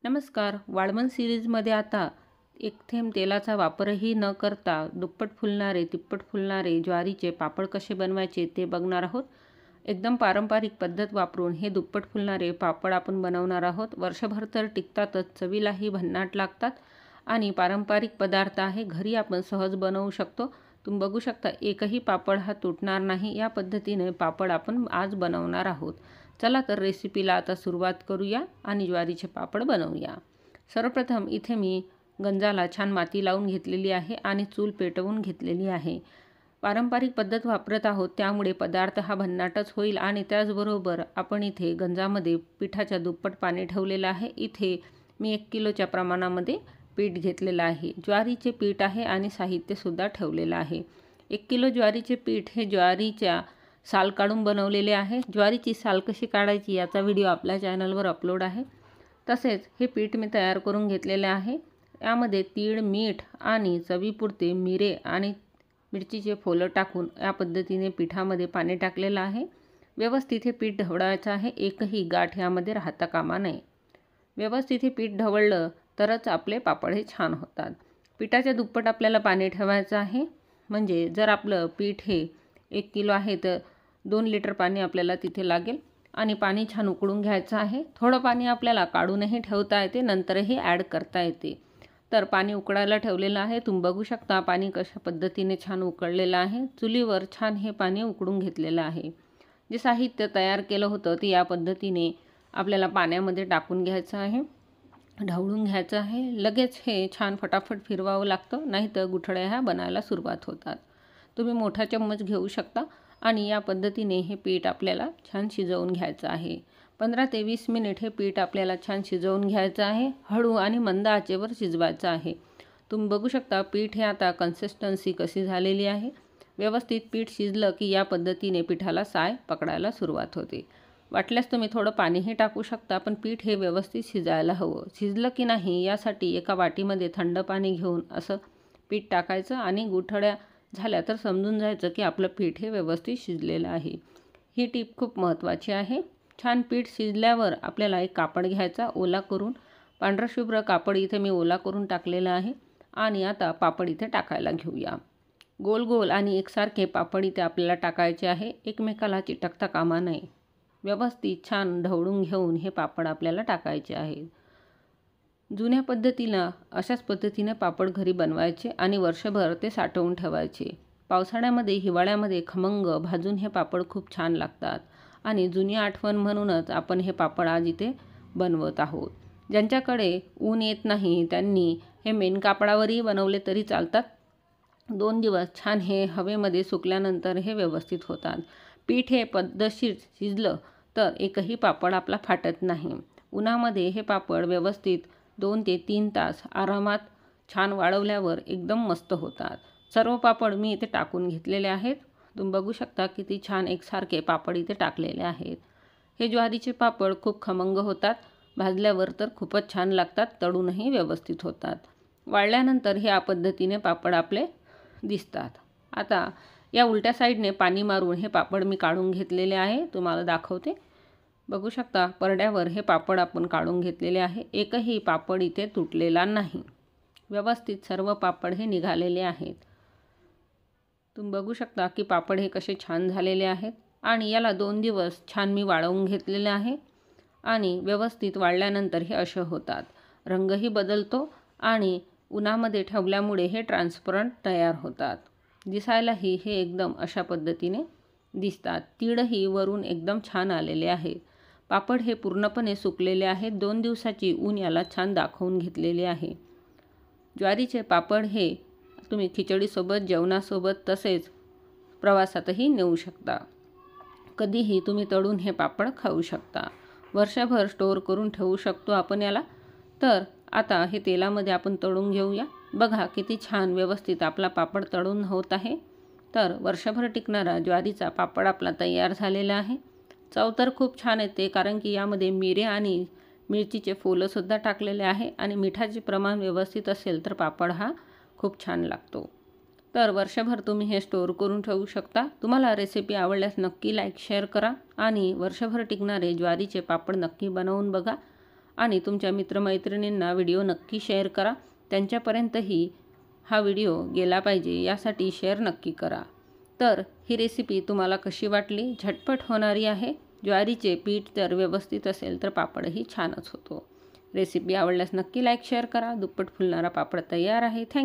नमस्कार. वाळवण सिरीजमध्ये आता एक थेंब तेलाचा वापरही न करता दुप्पट फुलणारे तिप्पट फुलणारे ज्वारीचे पापड कसे बनवायचे ते बघणार आहोत. एकदम पारंपरिक पद्धत वापरून हे दुप्पट फुलणारे पापड आपण बनवणार आहोत. वर्षभर तर टिकतातच, चवीलाही भन्नाट लागतात आणि पारंपरिक पदार्थ आहे, घरी आपण सहज बनवू शकतो. तुम्ही बघू शकता एकही पापड हा तुटणार नाही. या पद्धतीने पापड आपण आज बनवणार आहोत. चला तर रेसिपीला आता सुरुवात करूया आणि ज्वारीचे पापड बनवूया. सर्वप्रथम इथे मी गंजाला छान माती लावून घेतलेली आहे आणि चूल पेटवून घेतलेली आहे. पारंपरिक पद्धत वापरत आहोत त्यामुळे पदार्थ हा भन्नाटच होईल आणि त्याचबरोबर आपण इथे गंजामध्ये पिठाच्या दुप्पट पाणी ठेवलेलं आहे. इथे मी 1 किलोच्या प्रमाणामध्ये पीठ घेतलेलं आहे. ज्वारीचे पीठ आहे आणि साहित्यसुद्धा ठेवलेलं आहे. 1 किलो ज्वारीचे पीठ हे ज्वारीच्या साल काढून बनवलेले आहे. ज्वारीची साल कशी काढायची याचा व्हिडिओ आपल्या चॅनलवर अपलोड आहे. तसेच हे पीठ मी तयार करून घेतलेले आहे. यामध्ये तीळ, मीठ आणि चवीपुरते मिरे आणि मिरचीचे फोलं टाकून या पद्धतीने पिठामध्ये पाणी टाकलेलं आहे. व्यवस्थित हे पीठ ढवळायचं आहे. एकही गाठ यामध्ये राहता कामा नये. व्यवस्थित हे पीठ ढवळलं तरच आपले पापड हे छान होतात. पिठाच्या दुप्पट आपल्याला पाणी ठेवायचं आहे. म्हणजे जर आपलं पीठ हे 1 किलो आहे तर 2 लिटर पाणी आपल्याला तिथे लागेल आणि पाणी छान उकळून घ्यायचं आहे. थोडं पाणी आपल्याला काढूनही ठेवता येते, नंतरही ॲड करता येते. तर पाणी उकळायला ठेवलेलं आहे. तुम्ही बघू शकता पाणी कशा पद्धतीने छान उकळलेलं आहे. चुलीवर छान हे पाणी उकळून घेतलेलं आहे. जे साहित्य तयार केलं होतं ते या पद्धतीने आपल्याला पाण्यामध्ये टाकून घ्यायचं आहे, ढवळून घ्यायचं आहे. लगेच हे छान फटाफट फिरवावं लागतं, नाहीतर गुठळ्या ह्या बनायला सुरुवात होतात. तुम्ही मोठा चम्मच घेऊ शकता आणि या पद्धतीने हे पीठ आपल्याला छान शिजवून घ्यायचं आहे. 15 ते 20 मिनिट हे पीठ आपल्याला छान शिजवून घ्यायचं आहे. हळू आणि मंद आचेवर शिजवायचं आहे. तुम्ही बघू शकता पीठ हे आता कन्सिस्टन्सी कशी झालेली आहे. व्यवस्थित पीठ शिजलं की या पद्धतीने पिठाला साय पकडायला सुरुवात होते. वाटल्यास तुम्ही थोडं पाणीही टाकू शकता, पण पीठ हे व्यवस्थित शिजायला हवं. शिजलं की नाही यासाठी एका वाटीमध्ये थंड पाणी घेऊन असं पीठ टाकायचं आणि गुठळ्या झाल्या तर समजून जायचं की आपलं पीठ हे व्यवस्थित शिजलेलं आहे. ही टीप खूप महत्त्वाची आहे. छान पीठ शिजल्यावर आपल्याला एक कापड घ्यायचा ओला करून. पांढरं शुभ्र कापड इथे मी ओला करून टाकलेलं आहे आणि आता पापड इथे टाकायला घेऊया. गोल गोल आणि एकसारखे पापड इथे आपल्याला टाकायचे आहे. एकमेकाला चिटकता कामा नये. व्यवस्थित छान ढवळून घेऊन हे पापड आपल्याला टाकायचे आहेत. जुन्या पद्धतीनं अशाच पद्धतीने पापड घरी बनवायचे आणि वर्षभर ते साठवून ठेवायचे. पावसाळ्यामध्ये, हिवाळ्यामध्ये खमंग भाजून हे पापड खूप छान लागतात आणि जुनी आठवण म्हणूनच आपण हे पापड आज इथे बनवत आहोत. ज्यांच्याकडे ऊन येत नाही त्यांनी हे मेन कापडावरही बनवले तरी चालतात. 2 दिवस छान हे हवेमध्ये सुकल्यानंतर हे व्यवस्थित होतात. पीठ हे पद्धतशीर शिजलं तर एकही पापड आपला फाटत नाही. उन्हामध्ये हे पापड व्यवस्थित 2 ते 3 तास आरामात छान वाळवल्यावर एकदम मस्त होतात. सर्व पापड मी इथे टाकून घेतलेले आहेत. तुम्ही बघू शकता किती छान एकसारखे पापड इथे टाकलेले आहेत. हे ज्वारीचे पापड खूप खमंग होतात. भाजल्यावर तर खूपच छान लागतात. तळूनही व्यवस्थित होतात. वाळल्यानंतर हे या पद्धतीने पापड आपले दिसतात. आता या उलट्या साईडने पाणी मारून हे पापड मी काढून घेतलेले आहे. तुम्हाला दाखवते. बघू शकता परड्यावर हे पापड आपण काढून घेतलेले आहे. एकही पापड इथे तुटलेला नाही. व्यवस्थित सर्व पापड हे निघालेले आहेत. तुम्ही बघू शकता की पापड हे कसे छान झालेले आहेत आणि याला 2 दिवस छान मी वाळवून घेतलेले आहे आणि व्यवस्थित वाळल्यानंतर हे असे होतात. रंगही बदलतो आणि उन्हामध्ये ठेवल्यामुळे हे ट्रान्सपरंट तयार होतात. दिसायलाही हे एकदम अशा पद्धतीने दिसतात. तीळही वरून एकदम छान आलेले आहेत. पापड हे पूर्णपणे सुकलेले आहेत. 2 दिवसाची ऊन याला छान दाखवून घेतलेले आहे. ज्वारीचे पापड हे तुम्ही खिचडीसोबत, जेवणासोबत तसेच प्रवासातही नेऊ शकता. कधीही तुम्ही तळून हे पापड खाऊ शकता. वर्षभर स्टोअर करून ठेवू शकतो आपण याला. तर आता हे तेलामध्ये आपण तळून घेऊया. बघा किती छान व्यवस्थित आपला पापड तळून होत आहे. तर वर्षभर टिकणारा ज्वारीचा पापड आपला तयार झालेला आहे. चव तर खूप छान येते कारण की यामध्ये मिरे आणि मिरचीचे फोलंसुद्धा टाकलेले आहे आणि मिठाचे प्रमाण व्यवस्थित असेल तर पापड हा खूप छान लागतो. तर वर्षभर तुम्ही हे स्टोअर करून ठेवू शकता. तुम्हाला रेसिपी आवडल्यास नक्की लाईक शेअर करा आणि वर्षभर टिकणारे ज्वारीचे पापड नक्की बनवून बघा आणि तुमच्या मित्रमैत्रिणींना व्हिडिओ नक्की शेअर करा. त्यांच्यापर्यंतही हा व्हिडिओ गेला पाहिजे यासाठी शेअर नक्की करा. तर ही रेसिपी तुम्हाला कशी वाटली? झटपट होणारी आहे. ज्वारीचे पीठ जर व्यवस्थित असेल तर पापडही छानच होतो. रेसिपी आवडल्यास नक्की लाईक शेअर करा. दुप्पट फुलणारा पापड तयार आहे. थँक्यू.